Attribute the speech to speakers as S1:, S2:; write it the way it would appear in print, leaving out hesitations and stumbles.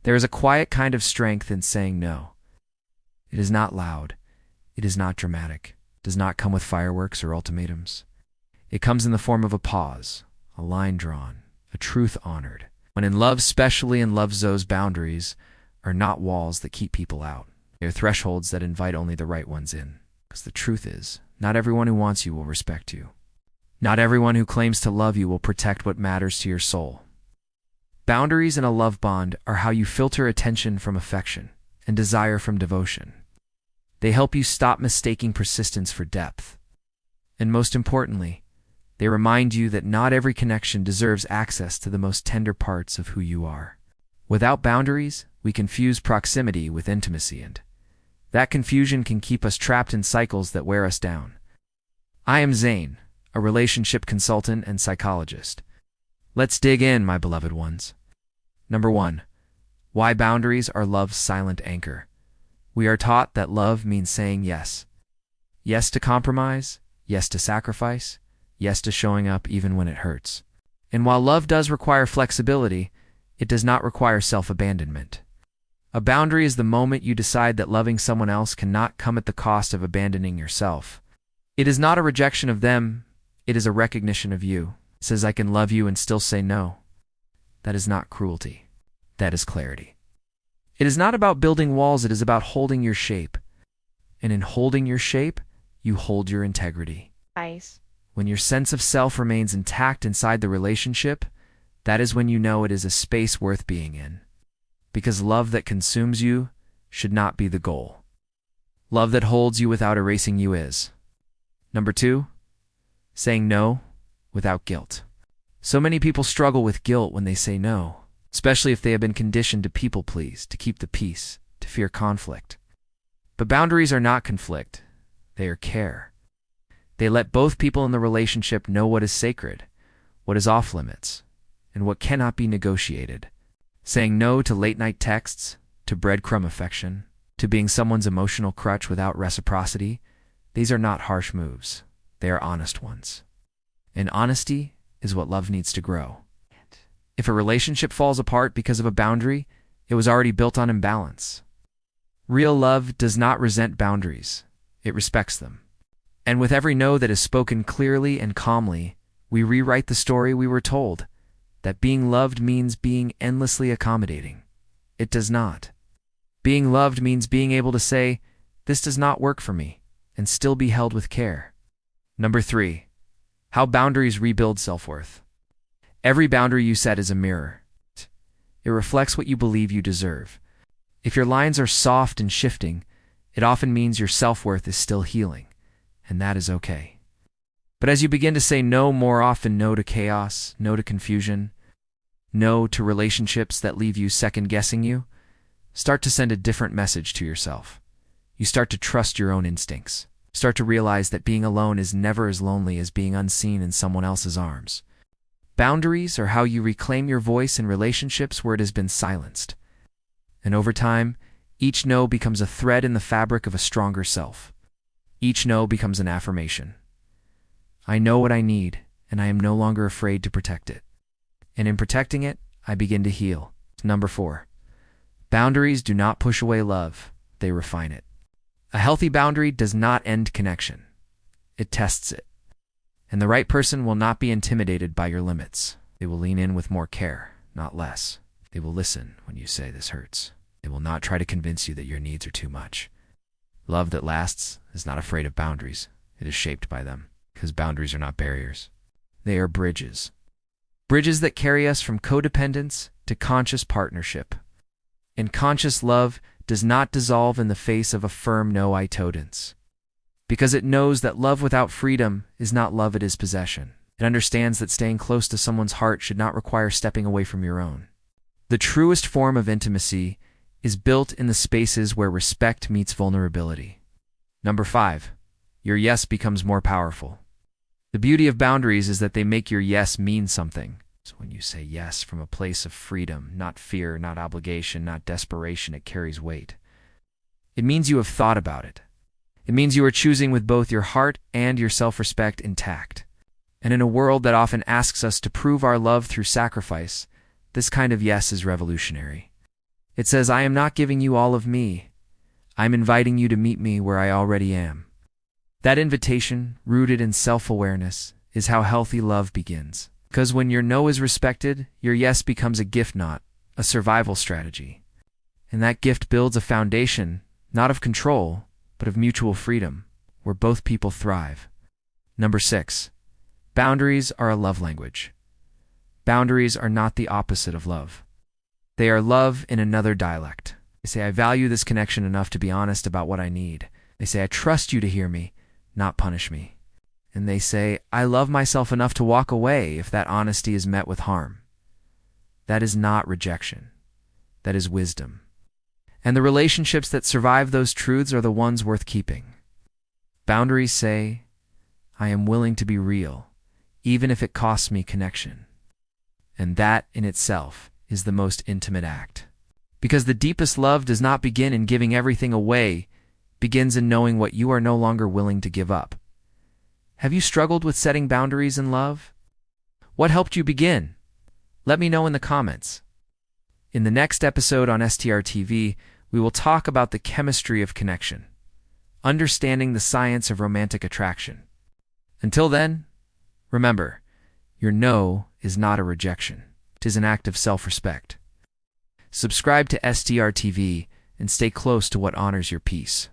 S1: There is a quiet kind of strength in saying no. It is not loud. It is not dramatic. It does not come with fireworks or ultimatums. It comes in the form of a pause, a line drawn, a truth honored. When in love, especially in love, those boundaries are not walls that keep people out. They are thresholds that invite only the right ones in. Because the truth is, not everyone who wants you will respect you. Not everyone who claims to love you will protect what matters to your soul. Boundaries in a love bond are how you filter attention from affection and desire from devotion. They help you stop mistaking persistence for depth. And most importantly, they remind you that not every connection deserves access to the most tender parts of who you are. Without boundaries, we confuse proximity with intimacy, and that confusion can keep us trapped in cycles that wear us down. I am Zane, a relationship consultant and psychologist. Let's dig in, my beloved ones. Number 1. Why boundaries are love's silent anchor. We are taught that love means saying yes. Yes to compromise, yes to sacrifice, yes to showing up even when it hurts. And while love does require flexibility, it does not require self-abandonment. A boundary is the moment you decide that loving someone else cannot come at the cost of abandoning yourself. It is not a rejection of them, it is a recognition of you. It says, I can love you and still say no. That is not cruelty. That is clarity. It is not about building walls, it is about holding your shape. And in holding your shape, you hold your integrity.
S2: Nice.
S1: When your sense of self remains intact inside the relationship, that is when you know it is a space worth being in. Because love that consumes you should not be the goal. Love that holds you without erasing you is. Number 2, saying no without guilt. So many people struggle with guilt when they say no, especially if they have been conditioned to people please, to keep the peace, to fear conflict. But boundaries are not conflict, they are care. They let both people in the relationship know what is sacred, what is off limits, and what cannot be negotiated. Saying no to late-night texts, to breadcrumb affection, to being someone's emotional crutch without reciprocity, these are not harsh moves. They are honest ones. And honesty is what love needs to grow. If a relationship falls apart because of a boundary, it was already built on imbalance. Real love does not resent boundaries. It respects them. And with every no that is spoken clearly and calmly, we rewrite the story we were told, that being loved means being endlessly accommodating. It does not. Being loved means being able to say, this does not work for me, and still be held with care. Number 3, how boundaries rebuild self-worth. Every boundary you set is a mirror. It reflects what you believe you deserve. If your lines are soft and shifting, it often means your self-worth is still healing, and that is okay. But as you begin to say no more often, no to chaos, no to confusion, no to relationships that leave you second-guessing you, start to send a different message to yourself. You start to trust your own instincts. Start to realize that being alone is never as lonely as being unseen in someone else's arms. Boundaries are how you reclaim your voice in relationships where it has been silenced. And over time, each no becomes a thread in the fabric of a stronger self. Each no becomes an affirmation. I know what I need, and I am no longer afraid to protect it. And in protecting it, I begin to heal. Number 4, boundaries do not push away love, they refine it. A healthy boundary does not end connection. It tests it. And the right person will not be intimidated by your limits. They will lean in with more care, not less. They will listen when you say this hurts. They will not try to convince you that your needs are too much. Love that lasts is not afraid of boundaries. It is shaped by them, because boundaries are not barriers. They are bridges. Bridges that carry us from codependence to conscious partnership. And conscious love does not dissolve in the face of a firm no itodance. Because it knows that love without freedom is not love, it is possession. It understands that staying close to someone's heart should not require stepping away from your own. The truest form of intimacy is built in the spaces where respect meets vulnerability. Number 5, your yes becomes more powerful. The beauty of boundaries is that they make your yes mean something. So when you say yes from a place of freedom, not fear, not obligation, not desperation, it carries weight. It means you have thought about it. It means you are choosing with both your heart and your self-respect intact. And in a world that often asks us to prove our love through sacrifice, this kind of yes is revolutionary. It says, I am not giving you all of me. I'm inviting you to meet me where I already am. That invitation, rooted in self-awareness, is how healthy love begins. Because when your no is respected, your yes becomes a gift, not a survival strategy. And that gift builds a foundation, not of control, but of mutual freedom, where both people thrive. Number 6. Boundaries are a love language. Boundaries are not the opposite of love. They are love in another dialect. They say, I value this connection enough to be honest about what I need. They say, I trust you to hear me, not punish me. And they say, I love myself enough to walk away if that honesty is met with harm. That is not rejection. That is wisdom. And the relationships that survive those truths are the ones worth keeping. Boundaries say, I am willing to be real, even if it costs me connection. And that, in itself, is the most intimate act. Because the deepest love does not begin in giving everything away, begins in knowing what you are no longer willing to give up. Have you struggled with setting boundaries in love? What helped you begin? Let me know in the comments. In the next episode on STR TV, we will talk about the chemistry of connection, understanding the science of romantic attraction. Until then, remember, your no is not a rejection. 'Tis an act of self-respect. Subscribe to STR TV and stay close to what honors your peace.